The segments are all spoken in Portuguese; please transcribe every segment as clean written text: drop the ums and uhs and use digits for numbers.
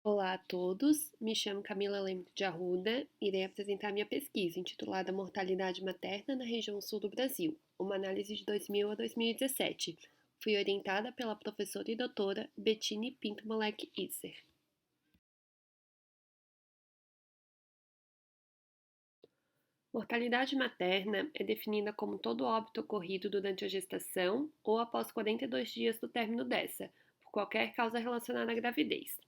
Olá a todos, me chamo Camila Lemos de Arruda e irei apresentar minha pesquisa intitulada Mortalidade Materna na região sul do Brasil, uma análise de 2000 a 2017. Fui orientada pela professora e doutora Bettine Pinto Malek Isser. Mortalidade materna é definida como todo óbito ocorrido durante a gestação ou após 42 dias do término dessa, por qualquer causa relacionada à gravidez.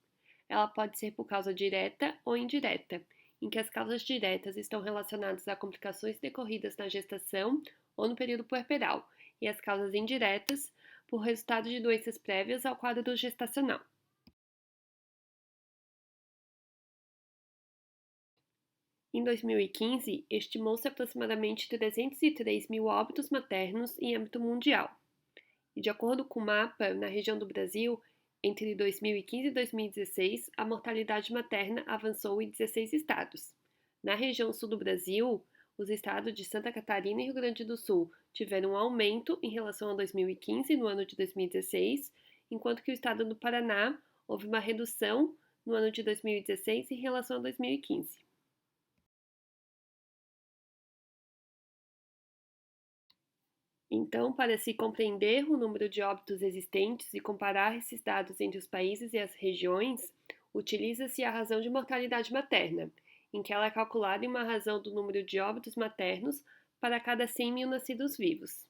Ela pode ser por causa direta ou indireta, em que as causas diretas estão relacionadas a complicações decorridas na gestação ou no período puerperal, e as causas indiretas por resultado de doenças prévias ao quadro gestacional. Em 2015, estimou-se aproximadamente 303 mil óbitos maternos em âmbito mundial. E de acordo com o mapa, na região do Brasil, entre 2015 e 2016, a mortalidade materna avançou em 16 estados. Na região sul do Brasil, os estados de Santa Catarina e Rio Grande do Sul tiveram um aumento em relação a 2015, no ano de 2016, enquanto que o estado do Paraná houve uma redução no ano de 2016 em relação a 2015. Então, para se compreender o número de óbitos existentes e comparar esses dados entre os países e as regiões, utiliza-se a razão de mortalidade materna, em que ela é calculada em uma razão do número de óbitos maternos para cada 100 mil nascidos vivos.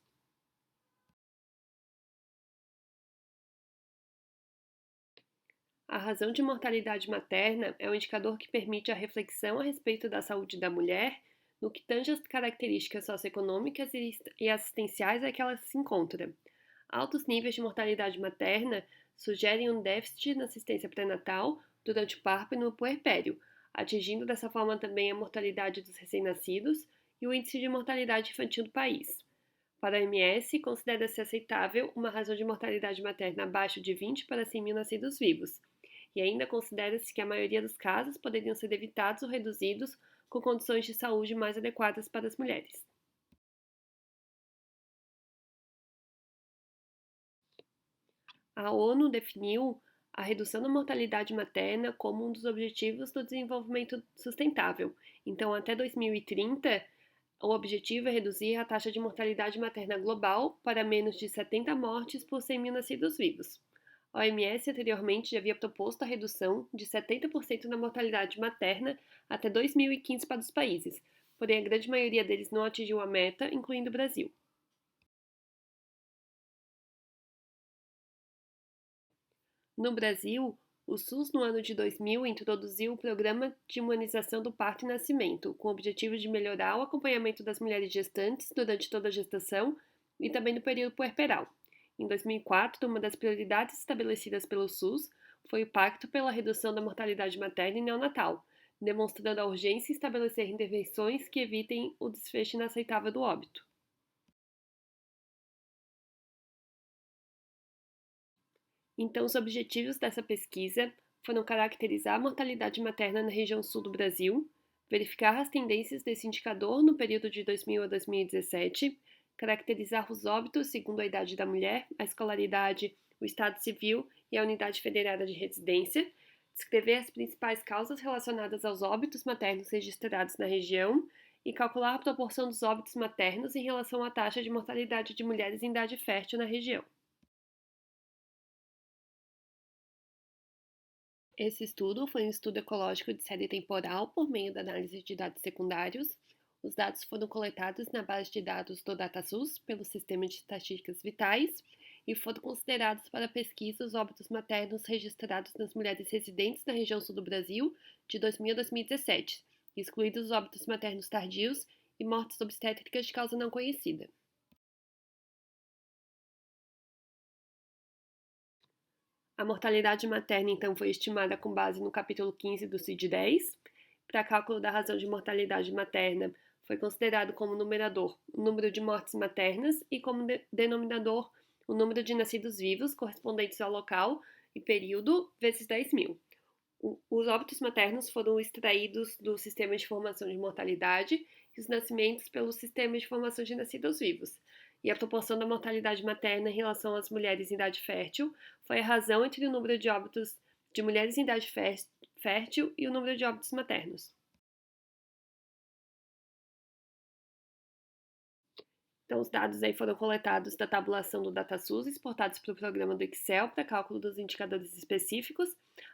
A razão de mortalidade materna é um indicador que permite a reflexão a respeito da saúde da mulher no que tange às características socioeconômicas e assistenciais a que ela se encontra. Altos níveis de mortalidade materna sugerem um déficit na assistência pré-natal durante o parto e no puerpério, atingindo dessa forma também a mortalidade dos recém-nascidos e o índice de mortalidade infantil do país. Para a OMS, considera-se aceitável uma razão de mortalidade materna abaixo de 20 para 100 mil nascidos vivos, e ainda considera-se que a maioria dos casos poderiam ser evitados ou reduzidos com condições de saúde mais adequadas para as mulheres. A ONU definiu a redução da mortalidade materna como um dos objetivos do desenvolvimento sustentável. Então, até 2030, o objetivo é reduzir a taxa de mortalidade materna global para menos de 70 mortes por 100 mil nascidos vivos. A OMS anteriormente já havia proposto a redução de 70% na mortalidade materna até 2015 para os países, porém a grande maioria deles não atingiu a meta, incluindo o Brasil. No Brasil, o SUS, no ano de 2000, introduziu o Programa de Imunização do Parto e Nascimento, com o objetivo de melhorar o acompanhamento das mulheres gestantes durante toda a gestação e também no período puerperal. Em 2004, uma das prioridades estabelecidas pelo SUS foi o Pacto pela Redução da Mortalidade Materna e Neonatal, demonstrando a urgência em estabelecer intervenções que evitem o desfecho inaceitável do óbito. Então, os objetivos dessa pesquisa foram caracterizar a mortalidade materna na região sul do Brasil, verificar as tendências desse indicador no período de 2000 a 2017, caracterizar os óbitos segundo a idade da mulher, a escolaridade, o estado civil e a unidade federada de residência, descrever as principais causas relacionadas aos óbitos maternos registrados na região e calcular a proporção dos óbitos maternos em relação à taxa de mortalidade de mulheres em idade fértil na região. Esse estudo foi um estudo ecológico de série temporal por meio da análise de dados secundários. Os dados foram coletados na base de dados do DataSUS pelo Sistema de Estatísticas Vitais e foram considerados para pesquisa os óbitos maternos registrados nas mulheres residentes na região sul do Brasil de 2000 a 2017, excluídos os óbitos maternos tardios e mortes obstétricas de causa não conhecida. A mortalidade materna, então, foi estimada com base no capítulo 15 do CID-10. Para cálculo da razão de mortalidade materna, foi considerado como numerador o número de mortes maternas e como denominador o número de nascidos vivos correspondentes ao local e período vezes 10 mil. Os óbitos maternos foram extraídos do Sistema de Informação de Mortalidade e os nascimentos pelo Sistema de Informação de Nascidos Vivos. E a proporção da mortalidade materna em relação às mulheres em idade fértil foi a razão entre o número de óbitos de mulheres em idade fértil e o número de óbitos maternos. Então, os dados aí foram coletados da tabulação do DataSUS, exportados para o programa do Excel para cálculo dos indicadores específicos.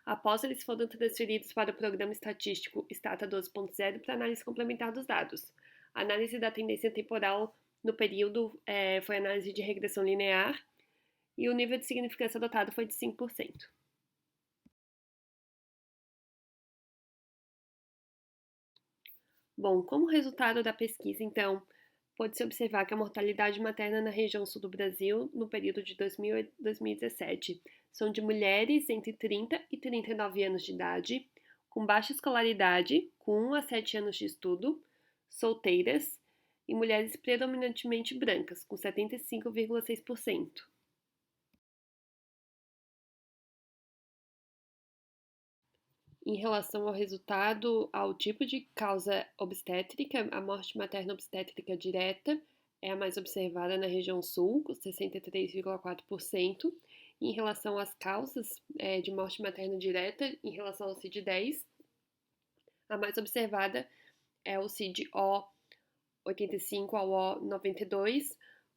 Após, eles foram transferidos para o programa estatístico Stata 12.0 para análise complementar dos dados. A análise da tendência temporal no período foi análise de regressão linear e o nível de significância adotado foi de 5%. Bom, como resultado da pesquisa, então, pode-se observar que a mortalidade materna na região sul do Brasil, no período de 2000 a 2017, são de mulheres entre 30 e 39 anos de idade, com baixa escolaridade, com 1 a 7 anos de estudo, solteiras e mulheres predominantemente brancas, com 75,6%. Em relação ao resultado, ao tipo de causa obstétrica, a morte materna obstétrica direta é a mais observada na região sul, com 63,4%. Em relação às causas de morte materna direta, em relação ao CID-10, a mais observada é o CID-O 85 ao O 92,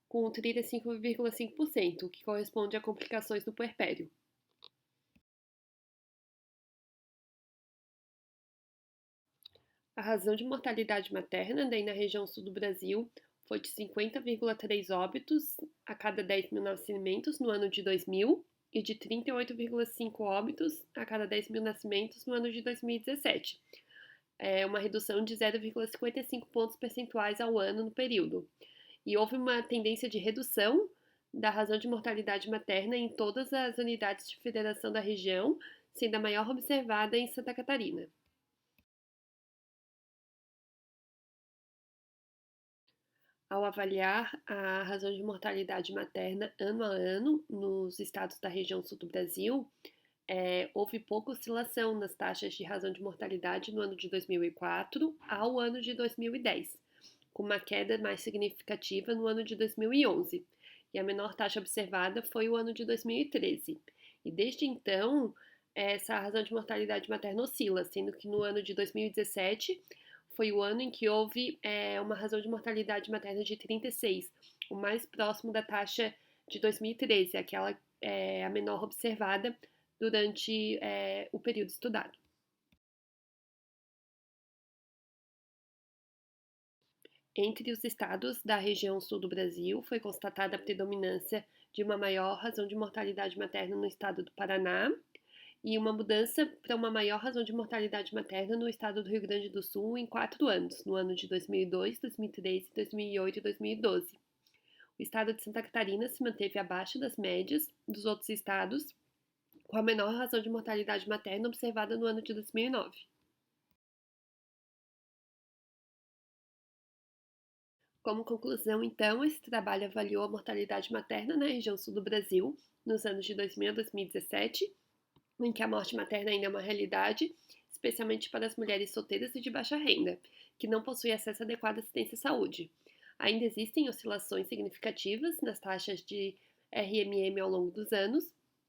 com 35,5%, que corresponde a complicações no puerpério. A razão de mortalidade materna, daí na região sul do Brasil, foi de 50,3 óbitos a cada 10 mil nascimentos no ano de 2000 e de 38,5 óbitos a cada 10 mil nascimentos no ano de 2017. É uma redução de 0,55 pontos percentuais ao ano no período. E houve uma tendência de redução da razão de mortalidade materna em todas as unidades de federação da região, sendo a maior observada em Santa Catarina. Ao avaliar a razão de mortalidade materna ano a ano nos estados da região sul do Brasil, houve pouca oscilação nas taxas de razão de mortalidade no ano de 2004 ao ano de 2010, com uma queda mais significativa no ano de 2011, e a menor taxa observada foi o ano de 2013. E desde então, essa razão de mortalidade materna oscila, sendo que no ano de 2017 foi o ano em que houve uma razão de mortalidade materna de 36, o mais próximo da taxa de 2013, aquela a menor observada durante o período estudado. Entre os estados da região sul do Brasil, foi constatada a predominância de uma maior razão de mortalidade materna no estado do Paraná e uma mudança para uma maior razão de mortalidade materna no estado do Rio Grande do Sul em 4 anos, no ano de 2002, 2013, 2008 e 2012. O estado de Santa Catarina se manteve abaixo das médias dos outros estados, com a menor razão de mortalidade materna observada no ano de 2009. Como conclusão, então, esse trabalho avaliou a mortalidade materna na região sul do Brasil nos anos de 2000 a 2017, em que a morte materna ainda é uma realidade, especialmente para as mulheres solteiras e de baixa renda, que não possuem acesso a adequada assistência à saúde. Ainda existem oscilações significativas nas taxas de RMM ao longo dos anos,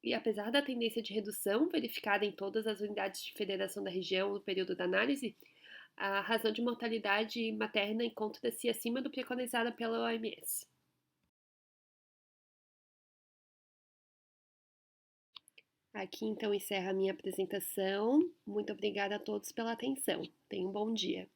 e apesar da tendência de redução verificada em todas as unidades de federação da região no período da análise, a razão de mortalidade materna encontra-se acima do preconizada pela OMS. Aqui então encerra a minha apresentação. Muito obrigada a todos pela atenção. Tenham um bom dia.